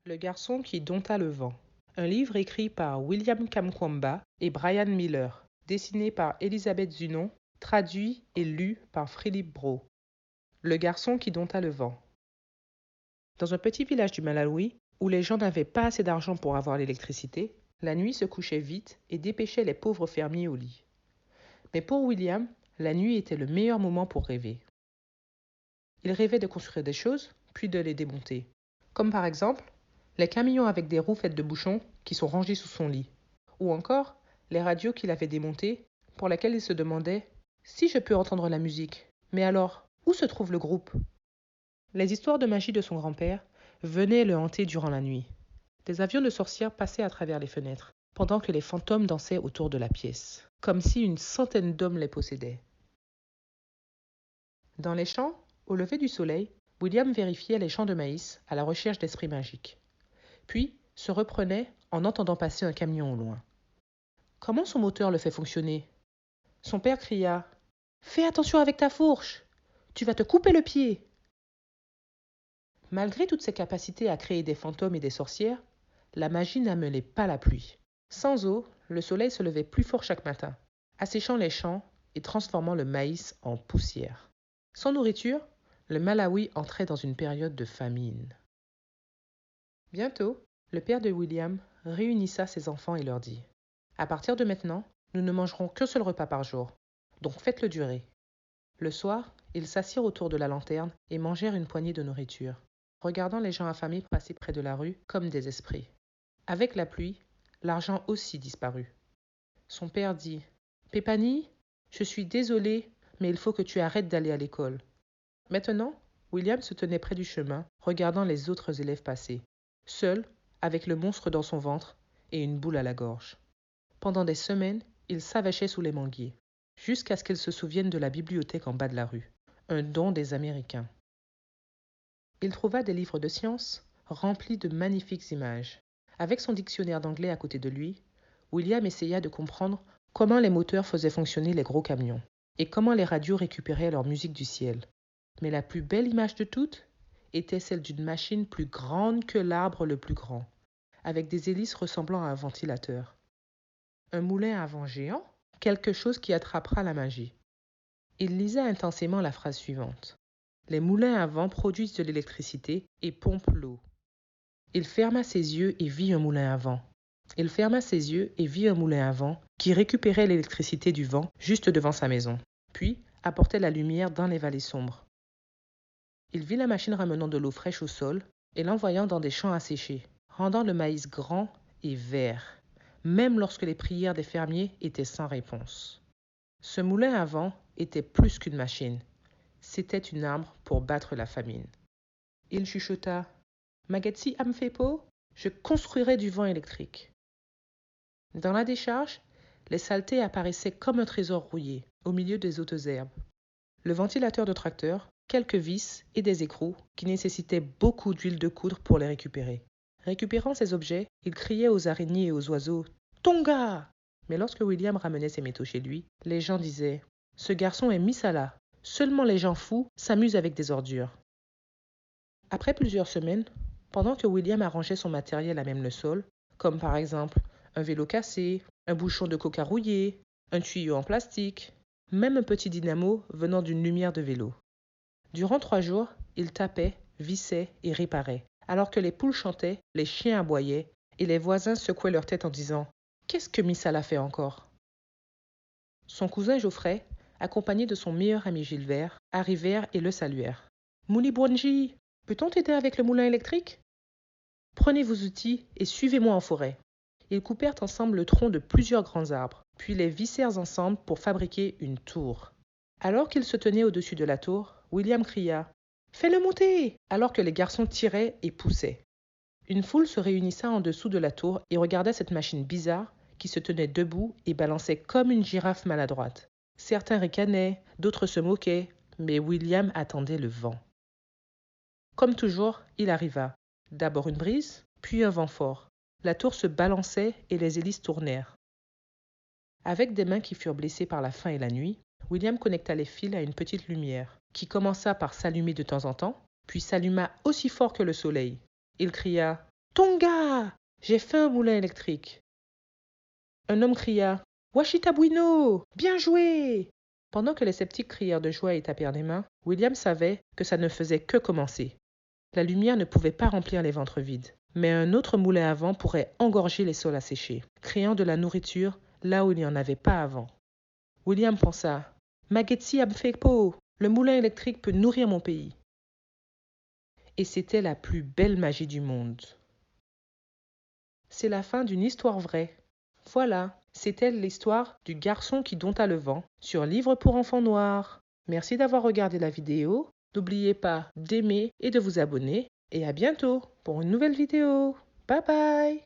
Le garçon qui dompta le vent. Un livre écrit par William Kamkwamba et Brian Miller, dessiné par Elisabeth Zunon, traduit et lu par Philippe Brault. Le garçon qui dompta le vent. Dans un petit village du Malawi, où les gens n'avaient pas assez d'argent pour avoir l'électricité, la nuit se couchait vite et dépêchait les pauvres fermiers au lit. Mais pour William, la nuit était le meilleur moment pour rêver. Il rêvait de construire des choses, puis de les démonter. Comme par exemple, les camions avec des roues faites de bouchons qui sont rangés sous son lit. Ou encore, les radios qu'il avait démontées, pour lesquelles il se demandait « Si je peux entendre la musique, mais alors, où se trouve le groupe ?» Les histoires de magie de son grand-père venaient le hanter durant la nuit. Des avions de sorcières passaient à travers les fenêtres, pendant que les fantômes dansaient autour de la pièce, comme si une centaine d'hommes les possédaient. Dans les champs, au lever du soleil, William vérifiait les champs de maïs à la recherche d'esprits magiques. Puis se reprenait en entendant passer un camion au loin. Comment son moteur le fait fonctionner? Son père cria « Fais attention avec ta fourche! Tu vas te couper le pied !» Malgré toutes ses capacités à créer des fantômes et des sorcières, la magie n'amenait pas la pluie. Sans eau, le soleil se levait plus fort chaque matin, asséchant les champs et transformant le maïs en poussière. Sans nourriture, le Malawi entrait dans une période de famine. Bientôt, le père de William réunissa ses enfants et leur dit « À partir de maintenant, nous ne mangerons qu'un seul repas par jour, donc faites-le durer. » Le soir, ils s'assirent autour de la lanterne et mangèrent une poignée de nourriture, regardant les gens affamés passer près de la rue comme des esprits. Avec la pluie, l'argent aussi disparut. Son père dit « Pépani, je suis désolé, mais il faut que tu arrêtes d'aller à l'école. » Maintenant, William se tenait près du chemin, regardant les autres élèves passer, seul, avec le monstre dans son ventre et une boule à la gorge. Pendant des semaines, il s'avachait sous les manguiers, jusqu'à ce qu'il se souvienne de la bibliothèque en bas de la rue, un don des Américains. Il trouva des livres de sciences remplis de magnifiques images. Avec son dictionnaire d'anglais à côté de lui, William essaya de comprendre comment les moteurs faisaient fonctionner les gros camions et comment les radios récupéraient leur musique du ciel. Mais la plus belle image de toutes était celle d'une machine plus grande que l'arbre le plus grand, avec des hélices ressemblant à un ventilateur. Un moulin à vent géant, quelque chose qui attrapera la magie. Il lisait intensément la phrase suivante. Les moulins à vent produisent de l'électricité et pompent l'eau. Il ferma ses yeux et vit un moulin à vent. Il ferma ses yeux et vit un moulin à vent qui récupérait l'électricité du vent juste devant sa maison, puis apportait la lumière dans les vallées sombres. Il vit la machine ramenant de l'eau fraîche au sol et l'envoyant dans des champs asséchés, rendant le maïs grand et vert, même lorsque les prières des fermiers étaient sans réponse. Ce moulin à vent était plus qu'une machine. C'était une arme pour battre la famine. Il chuchota « Magetsi Amfepo, je construirai du vent électrique. » Dans la décharge, les saletés apparaissaient comme un trésor rouillé, au milieu des hautes herbes. Le ventilateur de tracteur, quelques vis et des écrous qui nécessitaient beaucoup d'huile de coudre pour les récupérer. Récupérant ces objets, il criait aux araignées et aux oiseaux « Tonga !» Mais lorsque William ramenait ses métaux chez lui, les gens disaient « Ce garçon est Misala. Seulement les gens fous s'amusent avec des ordures. » Après plusieurs semaines, pendant que William arrangeait son matériel à même le sol, comme par exemple un vélo cassé, un bouchon de coca rouillé, un tuyau en plastique, même un petit dynamo venant d'une lumière de vélo. Durant 3 jours, il tapait, vissait et réparait, alors que les poules chantaient, les chiens aboyaient et les voisins secouaient leur tête en disant « Qu'est-ce que Misala fait encore ?» Son cousin Geoffrey, accompagné de son meilleur ami Gilbert, arrivèrent et le saluèrent. « Mouli Bwanji, peut-on t'aider avec le moulin électrique? Prenez vos outils et suivez-moi en forêt. » Ils coupèrent ensemble le tronc de plusieurs grands arbres, puis les vissèrent ensemble pour fabriquer une tour. Alors qu'ils se tenaient au-dessus de la tour, William cria « Fais-le monter !» alors que les garçons tiraient et poussaient. Une foule se réunissait en dessous de la tour et regardait cette machine bizarre qui se tenait debout et balançait comme une girafe maladroite. Certains ricanaient, d'autres se moquaient, mais William attendait le vent. Comme toujours, il arriva. D'abord une brise, puis un vent fort. La tour se balançait et les hélices tournèrent. Avec des mains qui furent blessées par la faim et la nuit, William connecta les fils à une petite lumière, qui commença par s'allumer de temps en temps, puis s'alluma aussi fort que le soleil. Il cria Tonga! J'ai fait un moulin électrique. Un homme cria Washita Bueno! Bien joué! Pendant que les sceptiques crièrent de joie et tapèrent des mains, William savait que ça ne faisait que commencer. La lumière ne pouvait pas remplir les ventres vides, mais un autre moulin à vent pourrait engorger les sols asséchés, créant de la nourriture là où il n'y en avait pas avant. William pensa Magetsi Abfekpo, le moulin électrique peut nourrir mon pays. Et c'était la plus belle magie du monde. C'est la fin d'une histoire vraie. Voilà, c'était l'histoire du garçon qui dompta le vent sur Livre pour enfants noirs. Merci d'avoir regardé la vidéo. N'oubliez pas d'aimer et de vous abonner. Et à bientôt pour une nouvelle vidéo. Bye bye!